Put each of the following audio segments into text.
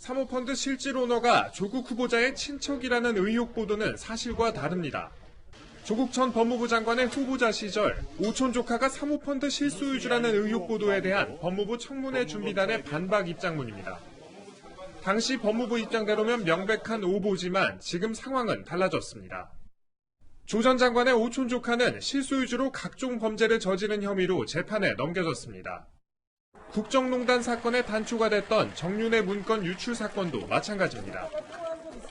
사모펀드 실질 오너가 조국 후보자의 친척이라는 의혹 보도는 사실과 다릅니다. 조국 전 법무부 장관의 후보자 시절 오촌 조카가 사모펀드 실소유주라는 의혹 보도에 대한 법무부 청문회 준비단의 반박 입장문입니다. 당시 법무부 입장대로면 명백한 오보지만 지금 상황은 달라졌습니다. 조 전 장관의 오촌 조카는 실소유주로 각종 범죄를 저지른 혐의로 재판에 넘겨졌습니다. 국정농단 사건의 단초가 됐던 정윤회 문건 유출 사건도 마찬가지입니다.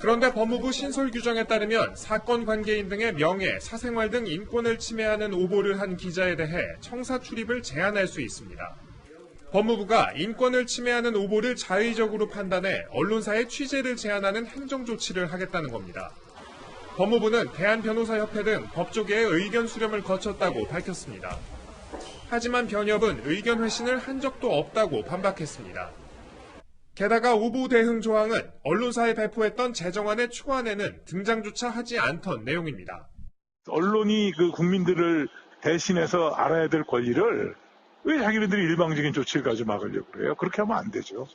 그런데 법무부 신설 규정에 따르면 사건 관계인 등의 명예, 사생활 등 인권을 침해하는 오보를 한 기자에 대해 청사 출입을 제한할 수 있습니다. 법무부가 인권을 침해하는 오보를 자의적으로 판단해 언론사의 취재를 제한하는 행정조치를 하겠다는 겁니다. 법무부는 대한변호사협회 등 법조계의 의견 수렴을 거쳤다고 밝혔습니다. 하지만 변협은 의견 회신을 한 적도 없다고 반박했습니다. 게다가 오보 대응 조항은 언론사에 배포했던 제정안의 초안에는 등장조차 하지 않던 내용입니다. 언론이 그 국민들을 대신해서 알아야 될 권리를 왜 자기네들이 일방적인 조치를 가지고 막으려고 그래요? 그렇게 하면 안 되죠.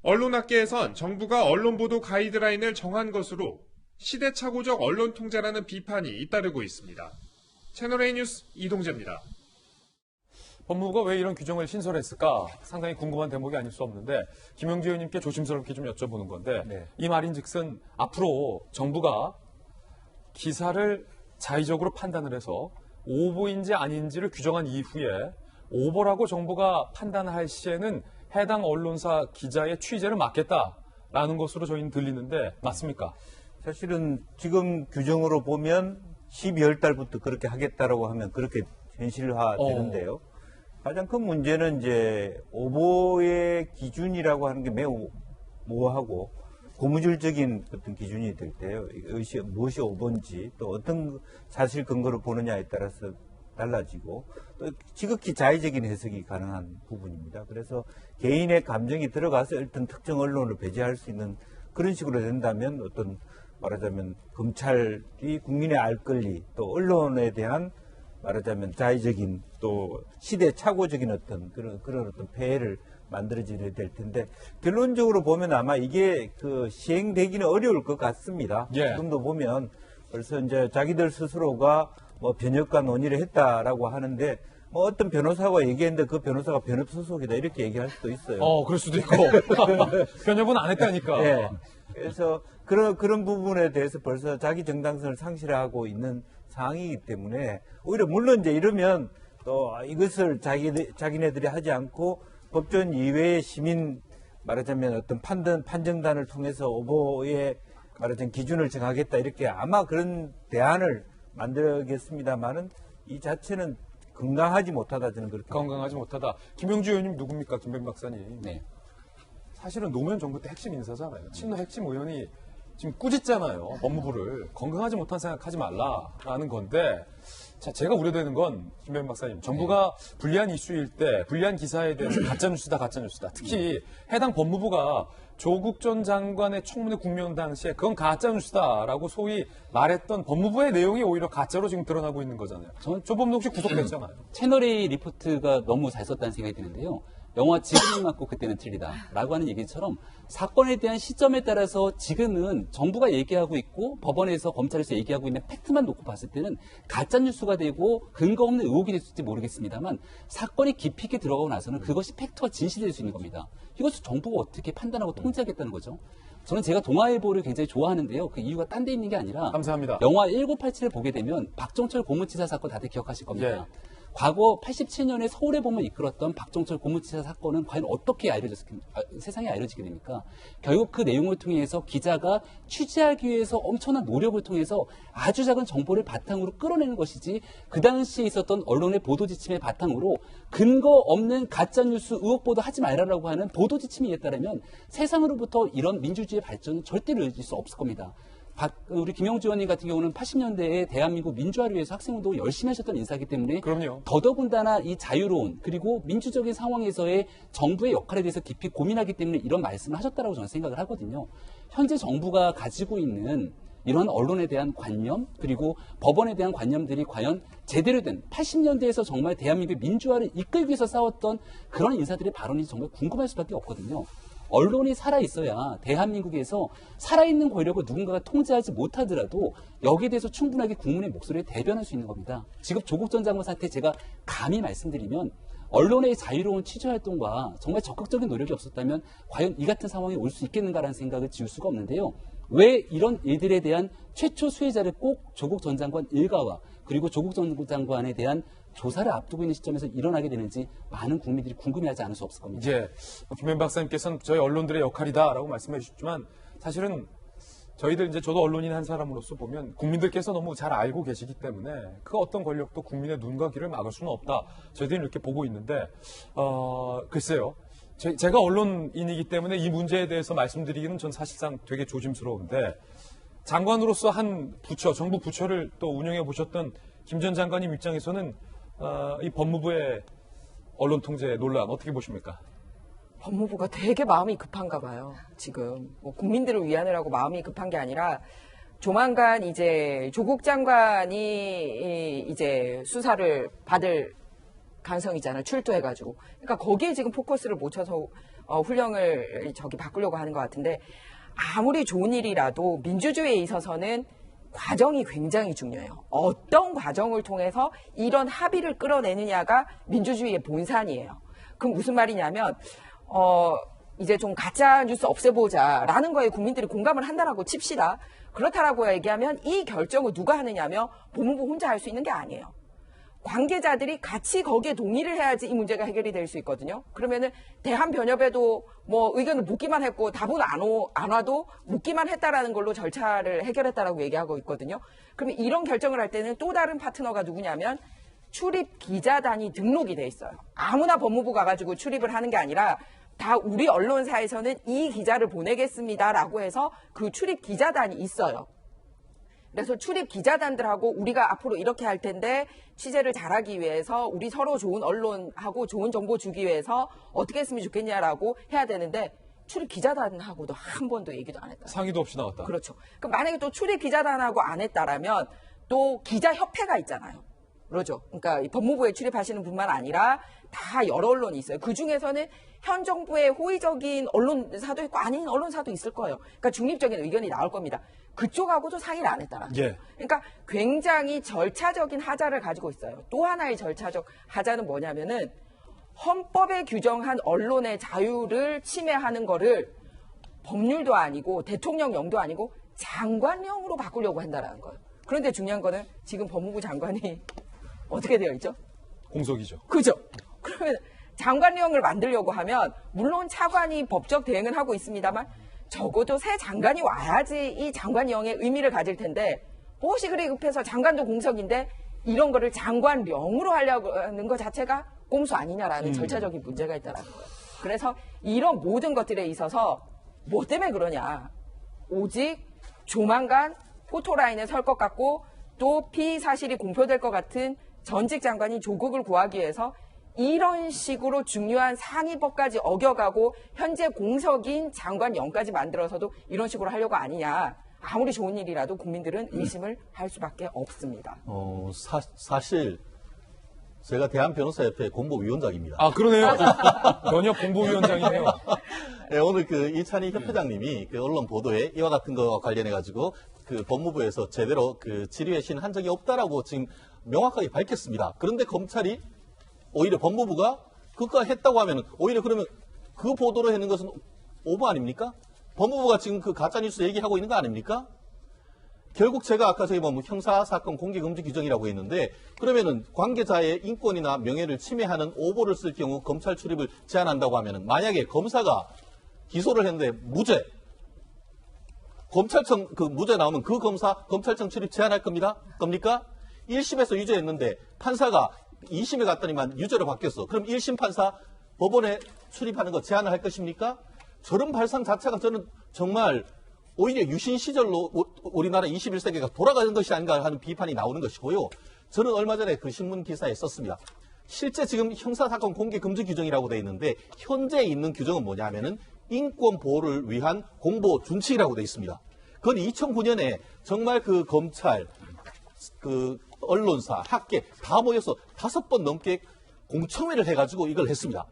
언론학계에선 정부가 언론보도 가이드라인을 정한 것으로 시대착오적 언론 통제라는 비판이 잇따르고 있습니다. 채널A 뉴스 이동재입니다. 법무부가 왜 이런 규정을 신설했을까 상당히 궁금한 대목이 아닐 수 없는데 김영주 의원님께 조심스럽게 좀 여쭤보는 건데 네. 이 말인즉슨 앞으로 정부가 기사를 자의적으로 판단을 해서 오보인지 아닌지를 규정한 이후에 오보라고 정부가 판단할 시에는 해당 언론사 기자의 취재를 막겠다라는 것으로 저희는 들리는데 맞습니까? 사실은 지금 규정으로 보면 12월 달부터 그렇게 하겠다라고 하면 그렇게 현실화되는데요. 가장 큰 문제는 이제 오보의 기준이라고 하는 게 매우 모호하고 고무줄적인 어떤 기준이 될 때요. 무엇이 오보인지 또 어떤 사실 근거로 보느냐에 따라서 달라지고 또 지극히 자의적인 해석이 가능한 부분입니다. 그래서 개인의 감정이 들어가서 어떤 특정 언론을 배제할 수 있는 그런 식으로 된다면 어떤 말하자면 검찰이 국민의 알 권리 또 언론에 대한 말하자면 자의적인 또 시대착오적인 어떤 그런 어떤 폐해를 만들어지게 될 텐데 결론적으로 보면 아마 이게 그 시행되기는 어려울 것 같습니다. 예. 지금도 보면 벌써 이제 자기들 스스로가 뭐 변협과 논의를 했다라고 하는데 뭐 어떤 변호사가 얘기했는데 그 변호사가 변협 소속이다 이렇게 얘기할 수도 있어요. 그럴 수도 있고 변협은 안 했다니까. 네. 그래서 그런 부분에 대해서 벌써 자기 정당성을 상실하고 있는 상황이기 때문에 오히려 물론 이제 이러면 또 이것을 자기네들이 하지 않고 법전 이외의 시민 말하자면 어떤 판정단을 통해서 오보의 말하자면 기준을 정하겠다 이렇게 아마 그런 대안을 만들겠습니다만은 이 자체는 건강하지 못하다 저는 그렇게 건강하지 못하다. 김영주 의원님 누굽니까? 김병 박사님. 네. 사실은 노무현 정부 때 핵심 인사잖아요. 친노 핵심 의원이 지금 꾸짖잖아요. 법무부를 건강하지 못한 생각하지 말라라는 건데 자 제가 우려되는 건 김병 박사님 정부가 불리한 이슈일 때 불리한 기사에 대해서 가짜뉴스다. 특히 해당 법무부가 조국 전 장관의 청문회 국면 당시에 그건 가짜뉴스다라고 소위 말했던 법무부의 내용이 오히려 가짜로 지금 드러나고 있는 거잖아요. 조범도 혹시 구속됐잖아요. 채널A 리포트가 너무 잘 썼다는 생각이 드는데요. 영화 지금은 맞고 그때는 틀리다라고 하는 얘기처럼 사건에 대한 시점에 따라서 지금은 정부가 얘기하고 있고 법원에서 검찰에서 얘기하고 있는 팩트만 놓고 봤을 때는 가짜뉴스가 되고 근거 없는 의혹이 될지 모르겠습니다만 사건이 깊이 있게 들어가고 나서는 그것이 팩트와 진실이 될 수 있는 겁니다. 이것을 정부가 어떻게 판단하고 통제하겠다는 거죠. 저는 제가 동아일보를 굉장히 좋아하는데요. 그 이유가 딴 데 있는 게 아니라 감사합니다. 영화 1987을 보게 되면 박정철 고문치사 사건 다들 기억하실 겁니다. 예. 과거 87년에 서울의 봄을 이끌었던 박정철 고문치사 사건은 과연 어떻게 세상에 알려지게 됩니까? 결국 그 내용을 통해서 기자가 취재하기 위해서 엄청난 노력을 통해서 아주 작은 정보를 바탕으로 끌어내는 것이지 그 당시에 있었던 언론의 보도 지침의 바탕으로 근거 없는 가짜뉴스 의혹 보도 하지 말라라고 하는 보도 지침이 있다면 세상으로부터 이런 민주주의 발전은 절대 이루어질 수 없을 겁니다. 우리 김영주 의원님 같은 경우는 80년대에 대한민국 민주화를 위해서 학생운동을 열심히 하셨던 인사이기 때문에 그럼요. 더더군다나 이 자유로운 그리고 민주적인 상황에서의 정부의 역할에 대해서 깊이 고민하기 때문에 이런 말씀을 하셨다고 저는 생각을 하거든요. 현재 정부가 가지고 있는 이런 언론에 대한 관념 그리고 법원에 대한 관념들이 과연 제대로 된 80년대에서 정말 대한민국 민주화를 이끌기 위해서 싸웠던 그런 인사들의 발언이 정말 궁금할 수밖에 없거든요. 언론이 살아있어야 대한민국에서 살아있는 권력을 누군가가 통제하지 못하더라도 여기에 대해서 충분하게 국민의 목소리를 대변할 수 있는 겁니다. 지금 조국 전 장관 사태 제가 감히 말씀드리면 언론의 자유로운 취재활동과 정말 적극적인 노력이 없었다면 과연 이 같은 상황이 올 수 있겠는가라는 생각을 지울 수가 없는데요. 왜 이런 일들에 대한 최초 수혜자를 꼭 조국 전 장관 일가와 그리고 조국 전 장관에 대한 조사를 앞두고 있는 시점에서 일어나게 되는지 많은 국민들이 궁금해하지 않을 수 없을 겁니다. 이제 김현 박사님께서는 저희 언론들의 역할이다라고 말씀해 주셨지만 사실은 저희들 이제 저도 언론인 한 사람으로서 보면 국민들께서 너무 잘 알고 계시기 때문에 그 어떤 권력도 국민의 눈과 귀를 막을 수는 없다. 저희들이 이렇게 보고 있는데 글쎄요. 제가 언론인이기 때문에 이 문제에 대해서 말씀드리기는 전 사실상 되게 조심스러운데 장관으로서 한 부처, 정부 부처를 또 운영해 보셨던 김 전 장관님 입장에서는 이 법무부의 언론 통제 논란 어떻게 보십니까? 법무부가 되게 마음이 급한가 봐요. 지금 뭐 국민들을 위하느라고 마음이 급한 게 아니라 조만간 이제 조국 장관이 이제 수사를 받을 가능성이잖아요. 출두해가지고. 그러니까 거기에 지금 포커스를 못 쳐서 훈령을 바꾸려고 하는 것 같은데 아무리 좋은 일이라도 민주주의에 있어서는 과정이 굉장히 중요해요. 어떤 과정을 통해서 이런 합의를 끌어내느냐가 민주주의의 본산이에요. 그럼 무슨 말이냐면 이제 좀 가짜 뉴스 없애보자라는 거에 국민들이 공감을 한다라고 칩시다. 그렇다라고 얘기하면 이 결정을 누가 하느냐면 법무부 혼자 할 수 있는 게 아니에요. 관계자들이 같이 거기에 동의를 해야지 이 문제가 해결이 될 수 있거든요. 그러면은 대한변협에도 뭐 의견을 묻기만 했고 답은 안 와도 묻기만 했다라는 걸로 절차를 해결했다라고 얘기하고 있거든요. 그러면 이런 결정을 할 때는 또 다른 파트너가 누구냐면 출입 기자단이 등록이 돼 있어요. 아무나 법무부 가가지고 출입을 하는 게 아니라 다 우리 언론사에서는 이 기자를 보내겠습니다라고 해서 그 출입 기자단이 있어요. 그래서 출입 기자단들하고 우리가 앞으로 이렇게 할 텐데 취재를 잘하기 위해서 우리 서로 좋은 언론하고 좋은 정보 주기 위해서 어떻게 했으면 좋겠냐라고 해야 되는데 출입 기자단하고도 한 번도 얘기도 안 했다. 상의도 없이 나왔다. 그렇죠. 그럼 만약에 또 출입 기자단하고 안 했다라면 또 기자협회가 있잖아요. 그러죠. 그러니까 이 법무부에 출입하시는 분만 아니라 다 여러 언론이 있어요. 그 중에서는 현 정부의 호의적인 언론사도 있고 아닌 언론사도 있을 거예요. 그러니까 중립적인 의견이 나올 겁니다. 그쪽하고도 상의를 안 했다라는 거예요. 예. 그러니까 굉장히 절차적인 하자를 가지고 있어요. 또 하나의 절차적 하자는 뭐냐면은 헌법에 규정한 언론의 자유를 침해하는 거를 법률도 아니고 대통령령도 아니고 장관령으로 바꾸려고 한다라는 거예요. 그런데 중요한 거는 지금 법무부 장관이 어떻게 되어 있죠? 공석이죠. 그죠? 그러면 장관령을 만들려고 하면 물론 차관이 법적 대응은 하고 있습니다만 적어도 새 장관이 와야지 이 장관령의 의미를 가질 텐데 무엇이 그리 급해서 장관도 공석인데 이런 거를 장관령으로 하려고 하는 것 자체가 꼼수 아니냐라는 절차적인 문제가 있다라는 거예요. 그래서 이런 모든 것들에 있어서 뭐 때문에 그러냐. 오직 조만간 포토라인에 설 것 같고 또 피사실이 공표될 것 같은 전직 장관이 조국을 구하기 위해서 이런 식으로 중요한 상위법까지 어겨가고 현재 공석인 장관령까지 만들어서도 이런 식으로 하려고 아니냐. 아무리 좋은 일이라도 국민들은 의심을 할 수밖에 없습니다. 사실 제가 대한변호사협회 공보위원장입니다. 아, 그러네요. 변협 공보위원장이네요. 네, 오늘 이찬희 협회장님이 언론 보도에 이와 같은 거와 관련해가지고 법무부에서 제대로 질의의 신한 적이 없다라고 지금 명확하게 밝혔습니다. 그런데 검찰이 오히려 법무부가 그거 했다고 하면 오히려 그러면 그 보도를 하는 것은 오버 아닙니까? 법무부가 지금 가짜뉴스 얘기하고 있는 거 아닙니까? 결국 제가 아까 형사사건 공개금지 규정이라고 했는데 그러면은 관계자의 인권이나 명예를 침해하는 오보를 쓸 경우 검찰 출입을 제한한다고 하면은 만약에 검사가 기소를 했는데 무죄, 검찰청 무죄 나오면 그 검사 검찰청 출입 제한할 겁니까? 1심에서 유죄했는데 판사가 2심에 갔더니만 유죄로 바뀌었어. 그럼 1심 판사 법원에 출입하는 거 제한을 할 것입니까? 저런 발상 자체가 저는 정말 오히려 유신 시절로 우리나라 21세기가 돌아가는 것이 아닌가 하는 비판이 나오는 것이고요. 저는 얼마 전에 신문 기사에 썼습니다. 실제 지금 형사사건 공개 금지 규정이라고 되어 있는데 현재 있는 규정은 뭐냐면은 인권 보호를 위한 공보 준칙이라고 되어 있습니다. 그건 2009년에 정말 검찰, 언론사, 학계 다 모여서 5번 넘게 공청회를 해가지고 이걸 했습니다.